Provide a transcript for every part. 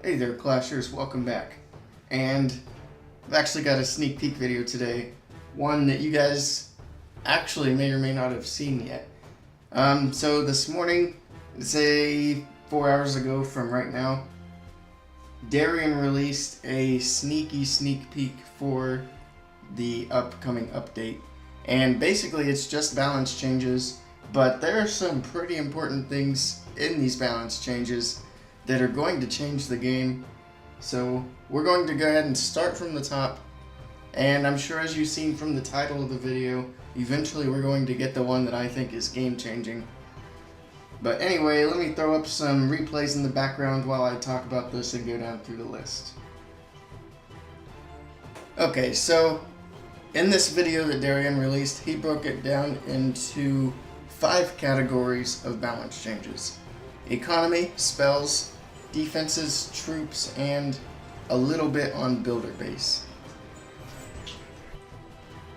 Hey there, Clashers, welcome back. And I've actually got a sneak peek video today, one that you guys actually may or may not have seen yet. So this morning, say 4 hours ago from right now, Darien released a sneak peek for the upcoming update. And basically it's just balance changes, but there are some pretty important things in these balance changes that are going to change the game. So we're going to go ahead and start from the top, and I'm sure as you've seen from the title of the video, eventually we're going to get the one that I think is game changing. But anyway, let me throw up some replays in the background while I talk about this and go down through the list. Okay, so in this video that Darien released, he broke it down into 5 categories of balance changes: economy, spells, defenses, troops, and a little bit on builder base.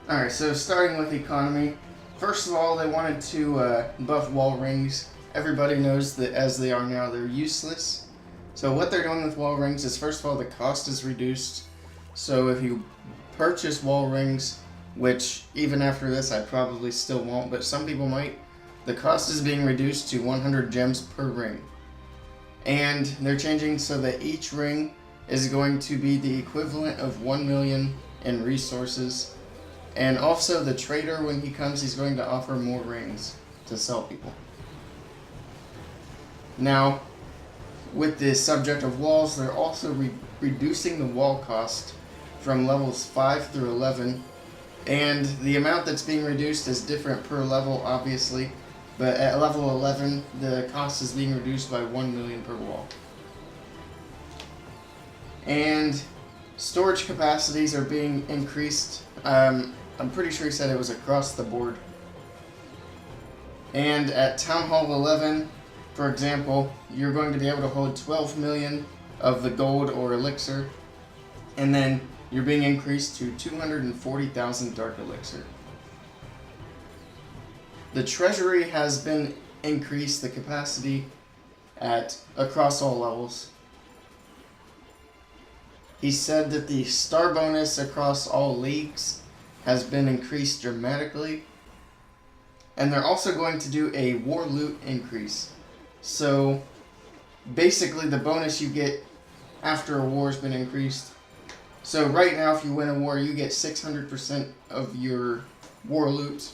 Alright, so starting with economy, first of all they wanted to buff wall rings. Everybody knows that as they are now, they're useless. So what they're doing with wall rings is, first of all, the cost is reduced. So if you purchase wall rings, which even after this I probably still won't, but some people might, the cost is being reduced to 100 gems per ring. And they're changing so that each ring is going to be the equivalent of 1 million in resources. And also the trader, when he comes, he's going to offer more rings to sell people. Now, with the subject of walls, they're also reducing the wall cost from levels 5 through 11. And the amount that's being reduced is different per level, obviously. But at level 11, the cost is being reduced by 1 million per wall. And storage capacities are being increased. I'm pretty sure he said it was across the board. And at Town Hall 11, for example, you're going to be able to hold 12 million of the gold or elixir. And then you're being increased to 240,000 dark elixir. The treasury has been increased, the capacity across all levels. He said that the star bonus across all leagues has been increased dramatically. And they're also going to do a war loot increase. So basically the bonus you get after a war has been increased. So right now if you win a war, you get 600% of your war loot.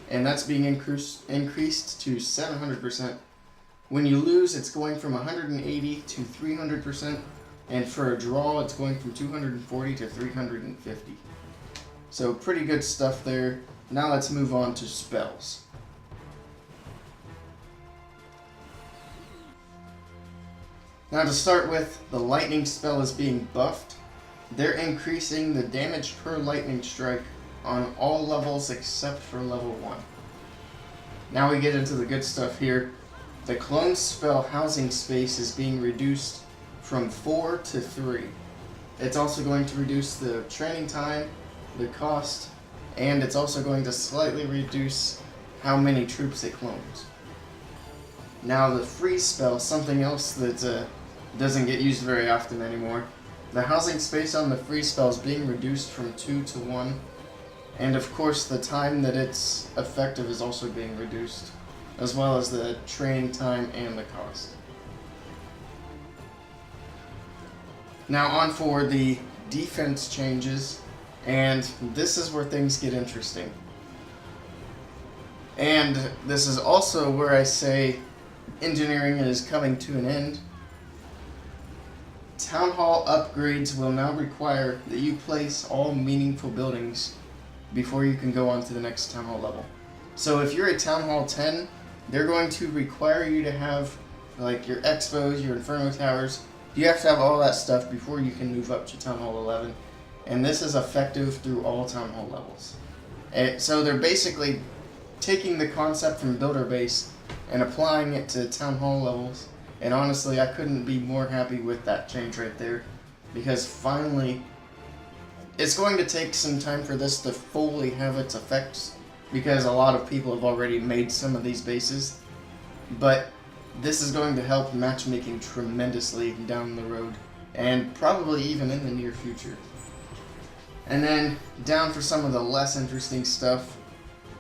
And that's being increased to 700%. When you lose, it's going from 180 to 300%, and for a draw, it's going from 240 to 350. So pretty good stuff there. Now let's move on to spells. Now to start with, the lightning spell is being buffed. They're increasing the damage per lightning strike on all levels except for level 1. Now we get into the good stuff here. The clone spell housing space is being reduced from 4 to 3. It's also going to reduce the training time, the cost, and it's also going to slightly reduce how many troops it clones. Now the freeze spell, something else that doesn't get used very often anymore. The housing space on the freeze spell is being reduced from 2 to 1. And of course the time that it's effective is also being reduced, as well as the training time and the cost. Now on for the defense changes, and this is where things get interesting. And this is also where I say engineering is coming to an end. Town Hall upgrades will now require that you place all meaningful buildings before you can go on to the next Town Hall level. So if you're at Town Hall 10, they're going to require you to have like your expos, your Inferno Towers. You have to have all that stuff before you can move up to Town Hall 11. And this is effective through all Town Hall levels. So they're basically taking the concept from Builder Base and applying it to Town Hall levels. And honestly, I couldn't be more happy with that change right there, because finally, it's going to take some time for this to fully have its effects, because a lot of people have already made some of these bases, but this is going to help matchmaking tremendously down the road. and probably even in the near future. And then down for some of the less interesting stuff,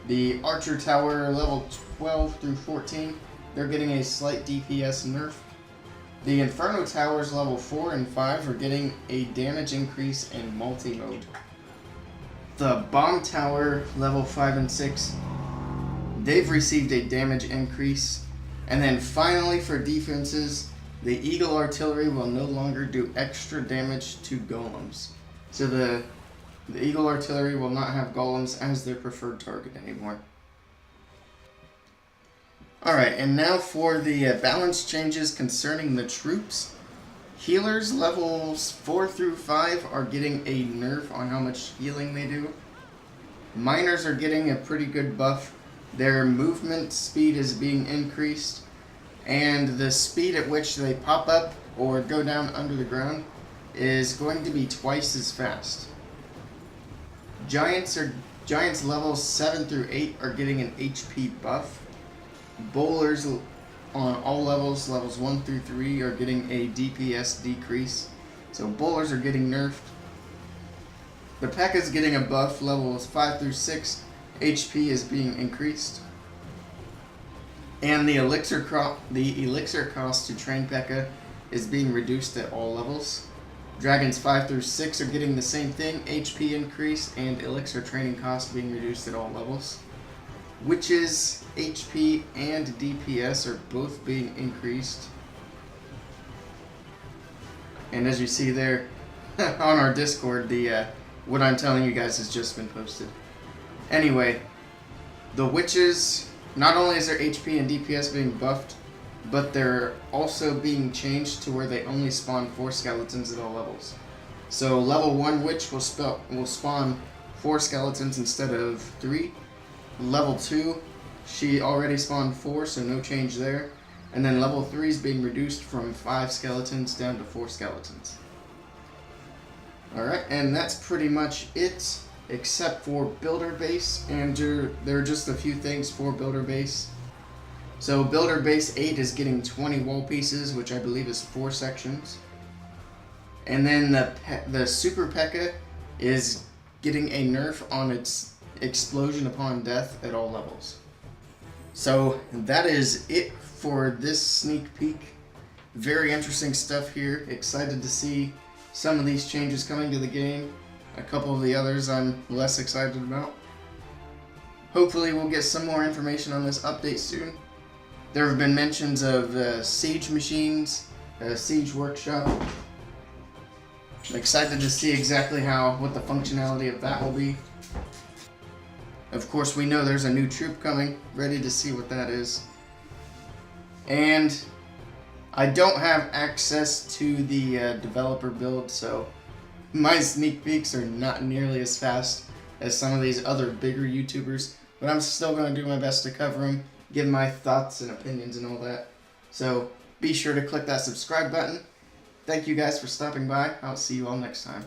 the Archer Tower level 12 through 14, they're getting a slight DPS nerf. The Inferno Towers level 4 and 5 are getting a damage increase in multi-mode. The Bomb Tower level 5 and 6, they've received a damage increase. And then finally for defenses, the Eagle Artillery will no longer do extra damage to golems. So the Eagle Artillery will not have golems as their preferred target anymore. Alright, and now for the balance changes concerning the troops. Healers levels 4 through 5 are getting a nerf on how much healing they do. Miners are getting a pretty good buff. Their movement speed is being increased, and the speed at which they pop up or go down under the ground is going to be twice as fast. Giants levels 7 through 8 are getting an HP buff. Bowlers on all levels 1 through 3 are getting a DPS decrease. So bowlers are getting nerfed. The P.E.K.K.A is getting a buff, levels 5 through 6, HP is being increased. And the elixir cost to train P.E.K.K.A is being reduced at all levels. Dragons 5 through 6 are getting the same thing, HP increase and elixir training cost being reduced at all levels. Witches, HP, and DPS are both being increased. And as you see there on our Discord, what I'm telling you guys has just been posted. Anyway, the witches, not only is their HP and DPS being buffed, but they're also being changed to where they only spawn 4 skeletons at all levels. So level 1 witch will spawn 4 skeletons instead of 3. Level 2, she already spawned 4, so no change there. And then level 3 is being reduced from 5 skeletons down to 4 skeletons. Alright, and that's pretty much it, except for Builder Base, and there are just a few things for Builder Base. So Builder Base 8 is getting 20 wall pieces, which I believe is 4 sections. And then the Super P.E.K.K.A is getting a nerf on its explosion upon death at all levels. So that is it for this sneak peek. Very interesting stuff here. Excited to see some of these changes coming to the game. A couple of the others I'm less excited about. Hopefully we'll get some more information on this update soon. There have been mentions of siege machines, siege workshop. I'm excited to see exactly what the functionality of that will be. Of course, we know there's a new troop coming, ready to see what that is. And I don't have access to the developer build, so my sneak peeks are not nearly as fast as some of these other bigger YouTubers, but I'm still going to do my best to cover them, give my thoughts and opinions and all that. So be sure to click that subscribe button. Thank you guys for stopping by. I'll see you all next time.